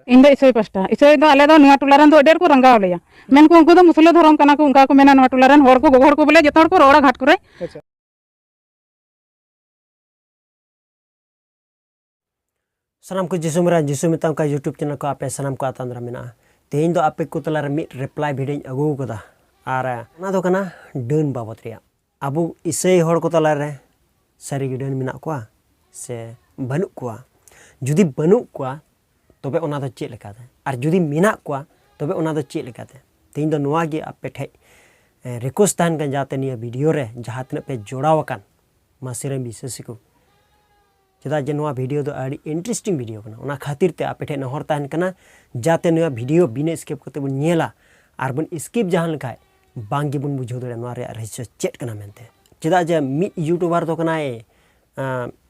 इन इसाई पास्टा इसाई आले नुआ टोलारन डेर को रंगाव लिया मेन को उनको मुसला धर्म कना को उनका को मेना नुआ टोलारन हर को गोगोड़ को बोले जत हर को रोड़ा घाट करे। सनम को जिसु मिताम का यूट्यूब चैनल को आपे सनम को आतांद्रा मेना तेहिं दो आपे को तलार मिट रिप्लाई भिडियो अगू कदा आर ना दो कना डन बाबत रिया अबु इसाई हर को तलार रे सारी डन मेना को से बनु को जुदी बनु को तबे ओना दो चेक लेकाते और जुदी मेना को तबे ओना दो चेक लेकाते तेहिं दो नुआ गे आपे ठे रिक्वेस्ट तान kan जाते निया वीडियो रे जहां तने पे जोड़ाव अकान मासिरे विशेष को चेदा जे नुआ वीडियो दो आड़ी इंटरेस्टिंग वीडियो कना ओना खातिर ते आपे ठे नहर तान कना जाते नुआ वीडियो बिना स्किप करते बन नेला आर बन स्किप जहां लखाय बांग गे बन बुझो दरे नुआ रे रहस्य चेट कना मेनते चेदा जे मिड यूट्यूबर दो कनाय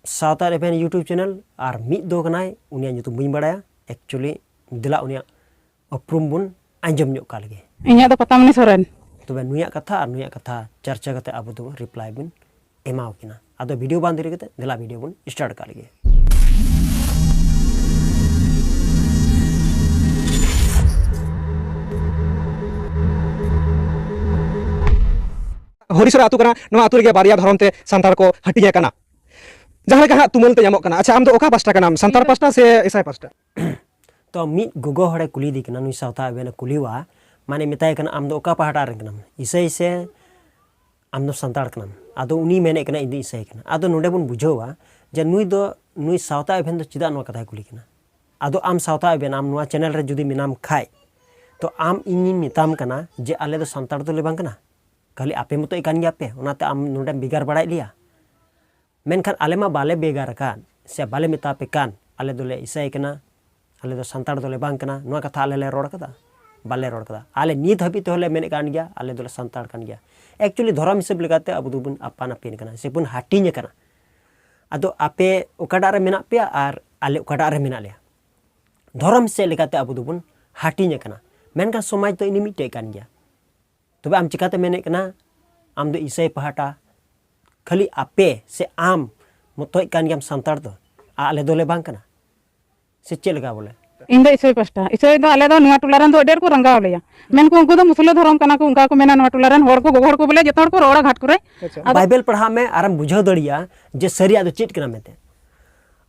सावता रेफेन यूट्यूब चैनल और मिड दो कनाय उनिया nyutum बुई बाड़ाया एक्चुअली दिला उनिया अपरूम बुन आंजम ᱧᱚᱜ का लगे इन्या तो पता मनी सोरेन तबे नुया कथा चर्चा करते अब दो रिप्लाई बुन एमाव किना आदो वीडियो बांध रे कते दिला वीडियो बुन स्टार्ट का लगे हरिसर आतु कना नवा आतु रे बारिया धरम ते संतार को हटिया कना जहां कहा तुमल ते जामो कना अच्छा आम दो ओका पास्टा कना संतार पास्टा से ईसाई पास्टा तो मिट गुगो हड़े कुली दी कना नुई सावता बेना कुलीवा माने मिताय कना आम दो ओका पहाटा रे कना ईसाई से आम दो संतार कना आदो उनी मेने कना इदी ईसाई कना आदो नोडे बुन बुझोवा जे नुई सावता बेन दो चिदा नो कथा कुली कना आदो आम सावता बेन आम नुआ चैनल रे जुदी मिनाम खाय तो आम इनी मिताम कना जे आले दो संतार दो ले बांग कना खाली आपे मतो इकान गया पे ओनाते आम नोडे बिगार बड़ाय लिया मेनखान आले मा बाले बेगार कान से बाले मिता पे कान आले दोले ईसाई कना आले दो संतार दोले बांग कना नुआ कथा आले ले रोड कदा बाले रोड कदा आले नीत हबी तो ले मेने कान गया आले दोले संतार कान गया एक्चुअली धर्म हिसाब लेकाते अब दुबुन अपान अपिन कना से बुन हाटिने कना आदो आपे ओकाडा रे मेना पे आर आले ओकाडा रे मेना ले धर्म से लेकाते अब दुबुन हाटिने कना मेनखान समाज तो इनी मिटे कान गया तबे आम चिकाते मेने कना आम दो ईसाई पहाटा खाली आपे से आम मतोय कान गयाम संतार दो आले दोले बांग कना से चेलगा बोले इन इसाई पास्टा इसाई आले नुआ टोलारन डेर को रंगाव लिया मेन को उनको मुसला धर्म कना को उनका को मेना नुआ टोलारन हर को गोगोड़ को बोले जत हर को रोड़ा घाट करे बाइबल पढ़ा में आराम बुझाव दड़िया जे सरिया दो चेट कना मेते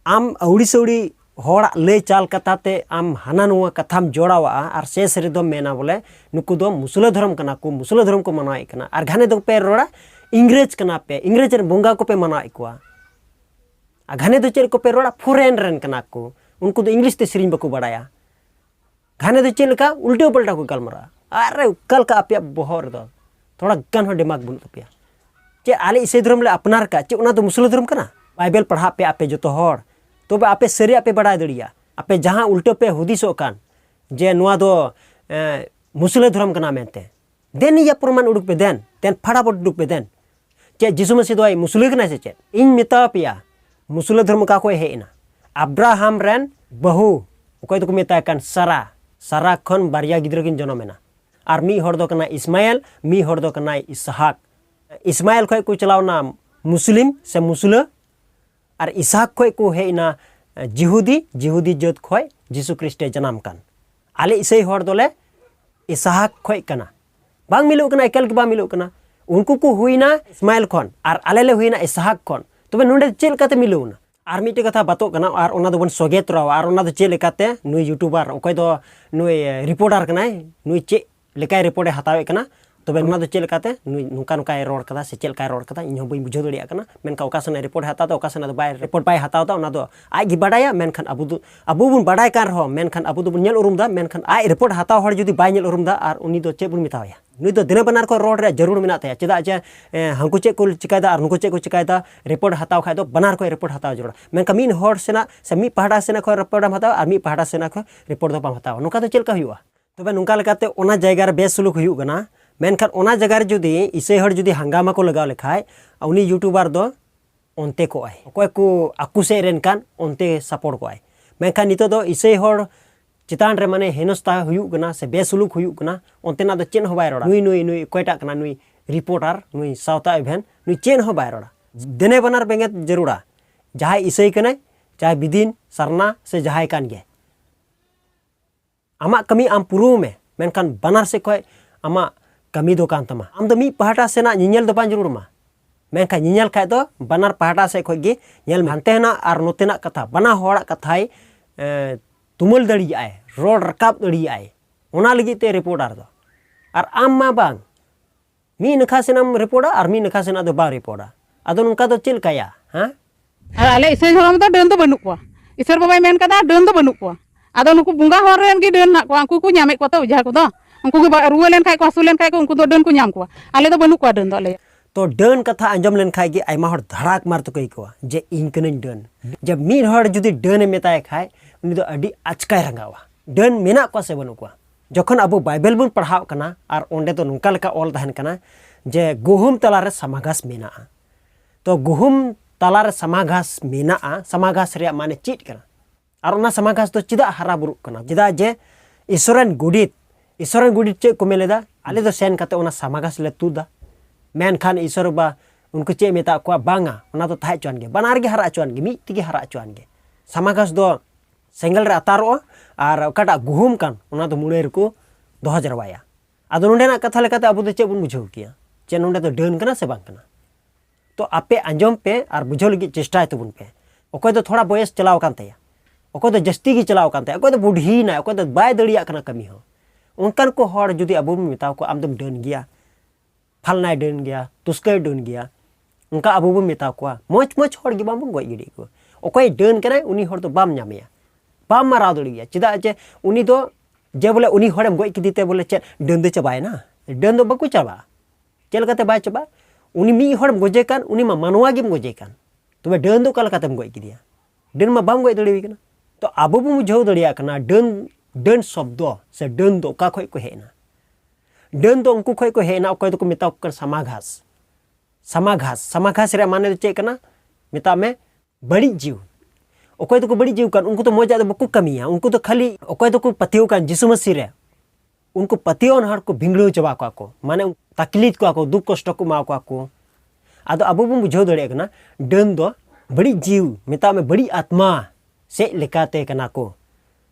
आम औड़ी सौड़ी होड़ा ले चाल कथाते आम हाना नुआ कथाम जोड़ावा और शेष रे दो मेना बोले नुकु दो मुसला धर्म कना को मुसला धर्म को मनाए कना और घाने दो पे रोड़ा इंग्रेज कना पे इंग्रेज रे बोंगा को पे मनाए कुआ आ घाने दो चेर को पे रोड़ा फॉरेन रेन कना को उनको तो इंग्लिश ते सिरिंग बको बड़ाया घाने दो चेलका उल्टे पलटा को गलमरा अरे कल का आपया बहर दो थोड़ा गन हो दिमाग बुन तपिया चे आले इसे धर्म ले अपनार का चे उना तो मुसलिम धर्म कना बाइबल पढ़ा पे आपे जो तो हर तो आपे सरी आपे बड़ा दड़िया आपे जहां उल्टे पे हुदिसो कान जे नुआ दो मुसलिम धर्म कना मेनते देन या प्रमाण उडुक पे देन फटाफट उडुक पे देन चे जिसु मसीह दो मुसलिम कना से चे इन मिता पिया मुसलिम धर्म का कोई हेना अब्राहम रेन बहु कोई तो मेता कान सारा खन बारिया गिद्रा किन जनमेना और मी हर दो कना इस्माइल मी हर दो कना इसहाक इस्माइल खोय को चलावना मुस्लिम से मुसला और इसहाक खोय को हेना जिहुदी जत खोय जीसु ख्रिस्टे जनाम कान आले इसे हर दोले इसहाक खोय कना बांग मिलो कना एकल के बा मिलो कना उनको को हुईना इस्माइल खन और आले ले हुईना इसहाक खन तबे नोंडे चेल काते मिलोना और मिट्टे कथा बातो कना और ओना दो बन सोगे तरावा और ओना दो चे लेकाते नुई यूट्यूबर ओकय दो नुई रिपोर्टर कनाय नुई चे लेकाय रिपोर्ट हतावे कना तबे ओना दो चे लेकाते नुई नुका नुका रोड कदा से चेल काय रोड कदा इन्हो बई बुझो दड़िया कना मेनका ओकासन रिपोर्ट हताता ओकासन दो बाय रिपोर्ट बाय हतावता ओना दो आय गी बाडाया मेनखान अबु बुन बाडाय कान रहो मेनखान अबु दो बुन नेल उरुमदा मेनखान आय रिपोर्ट हताव हर जुदी बाय नेल उरुमदा और उनी दो चे बुन मितावया नुई दो दिन बनार को रोड रे जरूर मिना तया चेदा जे हंकु चे को चिकायदा और नुको चे को चिकायदा रिपोर्ट हताव खाय दो बनार को रिपोर्ट हताव जरूर मेनका मीन हर सेना से मी पहाड़ा सेना को रिपोर्ट हताव और मी पहाड़ा सेना को रिपोर्ट दो हताव नुका तो चेलका हुआ तबे नुका लेकाते ओना जायगा रे बेस सुलुक हुयु गना मेनखान ओना जगह रे जुदी इसे हर जुदी हंगामा को लगाव लेखाय उनी यूट्यूबर दो ओनते को आय कोय को आकुसे रेन कान ओनते सपोर्ट को आय मेनखान नितो दो इसे हर चितान रे माने हेनस्ता हुयु गना से बेसुलुक हुयु गना ओनतेना दो चेन हो बाय रोड़ा नुई कोयटा कना नुई रिपोर्टर नुई सावता इवेंट नुई चेन हो बाय रोड़ा देने बनार बेंगे जरूरा जहां इसे कने चाहे विदिन सरना से जहां कान गे आमा कमी आम पुरू में मेनखान बानार से खोय आमा कमी दो कान तमा आम दो मी पहाटा सेना निnyel दो बां जरूर मा मेनखान निnyel खाय दो बानार पहाटा से खोय गे nyel हानते ना आर नोतेना कथा बना होड़ा कथाय तुमल दड़ी आए रोड रकाब दड़ी आए ओना लगी ते रिपोर्टर दो आर आम मा बांग मी नखा सेनाम रिपोर्टर आर मी नखा सेना दो बा रिपोर्टर अदो नुका दो चिल काया हाँ आले इसे धर्म दो डन दो बनू को ईश्वर बाबाई मेन कदा डन दो बनू को आदो नुकु बुंगा हर रेन गी डन ना को अंकु को ᱧᱟᱢᱮ को तो उजा को दो उनको को रुआ लेन खाय को हसु लेन खाय को उनको दो डन को ᱧᱟᱢ को आले दो बनू को डन दो आले तो डन कथा आंजम लेन खाय गे आयमा हर धड़ाक मार तो कई को जे इन कनन डन जब मी हर जुदी डन मेताय खाय उनी दो अडी आचकाय रंगावा डन मेना को से बनू को जखन अबो बाइबल बन पढ़ाव कना आर ओंडे तो नुका लका ऑल तहन कना जे गुहुम तलारे समागास मेना तो गुहुम तलारे समागास मेना समागास रे माने चीट कना और उना समागास तो चिदा हरा बुरु कना चिदा जे ईश्वरन गुडित चे को मेलेदा आले दो सेन कते उना समागास ले तुदा मेन खान ईश्वर बा उनको चे मेता को बांगा उना तो थाय चोन गे बनार गे हरा चोन गे मी तिगे हरा चोन गे समागास दो सेंगल रे अतारो और कटा गुहुम कान उना तो मुड़ेर को दोहा जरवाया आदो नोंडे ना कथा लेकाते अबो दो चे बुन बुझाव किया चे नोंडे तो डन कना से बांग कना तो आपे आंजम पे और बुझाव लगी चेष्टा तबुन पे ओकोय तो थोड़ा बयस चलाव कान तया ओको तो जस्ती गी चलाव कान तया ओको तो बुढ़ी ना ओको तो बाय दड़िया कना कमी हो उनकान को हर जुदी अबो मेताव को आम दम डन गया फलनाय डन गया तुस्कै डन गया उनका अबो बो मेताव को मोच मोच हर गी बाम गय गिडी को ओकोय डन कना उनी हर तो बाम ᱧᱟᱢᱮᱭᱟ बाम माराव दड़िया चिदा जे उनी दो जे बोले उनी हरम गय किदीते बोले चे डन दो चबायना डन दो बको चबा चेल कते बाय चबा उनी मी हरम गजे कान उनी मा मानवा गिम गजे कान तबे डन दो कल कतेम गय किदिया डन मा बाम गय दड़िया कना तो आबो बो बुझाव दड़िया कना डन शब्द से डन दो का खोय को हेना डन दो उनको खोय को हेना ओकय तो मेता को समाघास रे माने चे कना मेता में बड़ी जीव ओकय तो बड़ी जीव कान उनको तो मजा बको कमिया उनको तो खाली ओकय तो पतियो कान जिसु मसीह रे उनको पतियोन हर को भिंगड़ो चबा को माने तकलीफ को दुख कष्ट को मा को आदो अबो बो बुझाव दड़िया कना डन दो बड़ी जीव मेता में बड़ी आत्मा से लेकाते कना को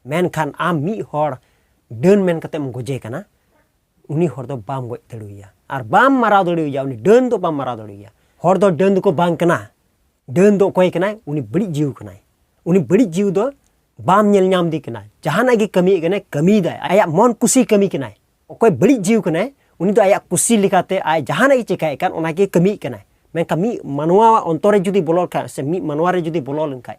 मेन खान आम मी हर डन मेन कते म गजे कना उनी हर दो बाम गय दड़ुया और बाम माराव दड़ुया उनी डन दो बाम माराव दड़ुया हर दो डन को बांग कना डन दो कोय कना उनी बड़ी जीव कना उनी बड़ी जीव दो बाम नेल ᱧᱟᱢ दी कना जहाना गे कमी कना कमी दाय आया मन खुशी कमी कना ओकोय बड़ी जीव कना उनी दो आया खुशी लिखाते आय जहाना गे चिकाय कान ओना गे कमी कना मैं कमी मनवा अंतरे जुदी बोलो खा से मी मनवा रे जुदी बोलो लंखाय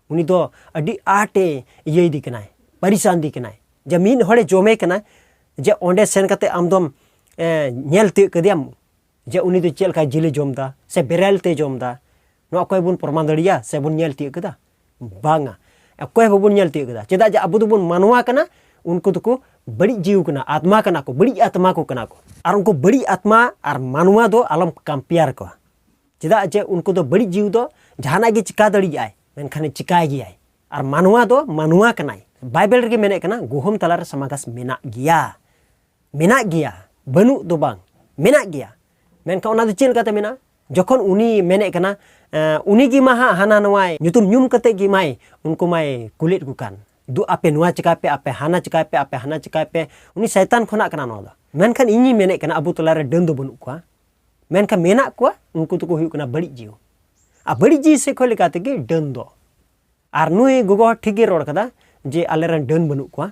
उनी दो अडी आटे ये दी कना परिशान दी कना जमीन हड़े जमे कना जे ओंडे सेन कते आमदम नेल ति कदियाम जे उनी दो चेल का जिले जमदा से बेरेल ते जमदा नो कोय बुन प्रमाण दड़िया से बुन नेल ति कदा बांगा कोय बबुन नेल ति कदा चेदा जे अबु दुबुन मानवा कना उनको तो को बड़ी जीव कना आत्मा कना को बड़ी आत्मा को कना को और उनको बड़ी आत्मा और मानवा दो आलम कंपेयर को चेदा जे उनको दो बड़ी जीव दो जहाना गे चिका दड़िया मेनखान चिकाय गिया और मानवा दो मानवा कनाय बाइबल रे मेने कना गुहुम तलारे समागास मेना गिया बनु दो बांग मेना गिया मेनखा ओना दो चेल काते मेना जखन उनी मेने कना उनी गी मा हाना नवाय nyutum nyum kate gi mai उनको माय कुलित गुकान दु आपे नुआ चिका पे आपे हाना चिका पे उनी शैतान खना कना नो दा मेनखान इनी मेने कना अबु तलारे डन दो बनु को मेनखान मेना को उनको तो को हुई कना बड़ी जीव आ बड़ी जीव से खोले काते गे डन दो आर नुई गोगो ठीक गे रोड कदा जे आलेरन डन बनु को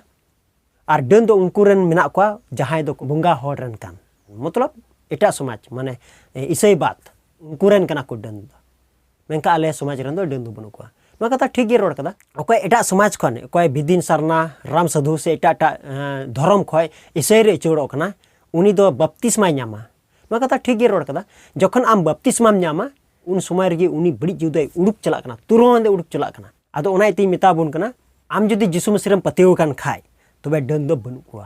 आर डन दो उनको रन मेना को जहाय दो बुंगा होड रन कान मतलब एटा समाज माने इसई बात उनको रन कना को डन दो मेनका आले समाज रन दो डन दो बनु को मा कथा ठीक गे रोड कदा ओकय एटा समाज खन ओकय बिदिन सरना राम साधु से एटा धर्म खय इसई रे चोड़ो कना उनी दो बपतिस्मा ᱧᱟᱢᱟ मा कथा ठीक गे रोड कदा जखन आम बपतिस्मा ᱧᱟᱢᱟ उन समय रे उनी बड़ी जुदे उड़ुक चला कना तुरंत उड़ुक चला कना आदो ओना इति मेता बुन कना आम जुदी जिसु मसीह पतेव कान खाय तबे डन दो बनु को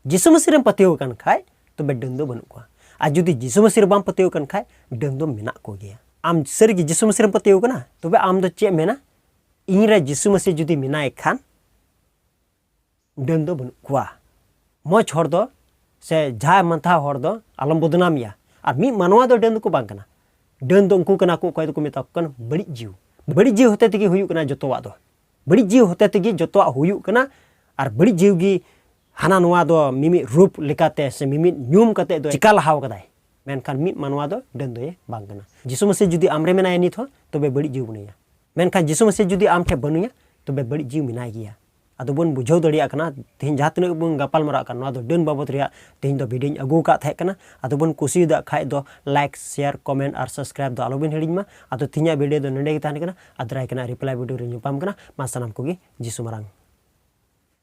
जिसु मसीह पतेव कान खाय तबे डन दो बनु को आ जुदी जिसु मसीह बाम पतेव कान खाय डन दो मेना को गया आम सरगी जिसु मसीह पतेव कना तबे आम दो चे मेना इनरे जिसु मसीह जुदी मेनाय खान डन दो बनु को मोच हर दो से जाय मंथा हर दो आलम बदनामिया और मी मानवा दो डन को बांग कना डन दो उनको कना को कोय को मेता कन बड़ी जीव होते तगी हुयु कना जतोवा दो बड़ी जीव होते तगी जतोवा हुयु कना और बड़ी जीवगी हाना नुआ दो मिमी रूप लेकाते से मिमी न्यूम कते दो चिका लहाव कदाय मेनखान मिट मानवा दो डन दो बांग कना जिसु मसीह जुदी आमरे मेनाय नित हो तबे बड़ी जीव बनिया मेनखान जिसु मसीह जुदी आम ठे बनुया तबे बड़ी जीव मिनाय गिया आदो बन बुझाव दड़िया कना तेहन जहाँ तिना बन गापाल मरा कन नोआ दो डन बाबत रिया तेहन दो वीडियो अगु का थाहे कना आदो बन कुसी दा खाय दो लाइक शेयर कमेंट और सब्सक्राइब दो आलो बिन हिडिन मा आदो तिना वीडियो दो नंडे गे ताहन कना आदराय कना रिप्लाई वीडियो रे ᱧᱟᱯᱟᱢ कना मा सनाम कोगी जिसु मरांग।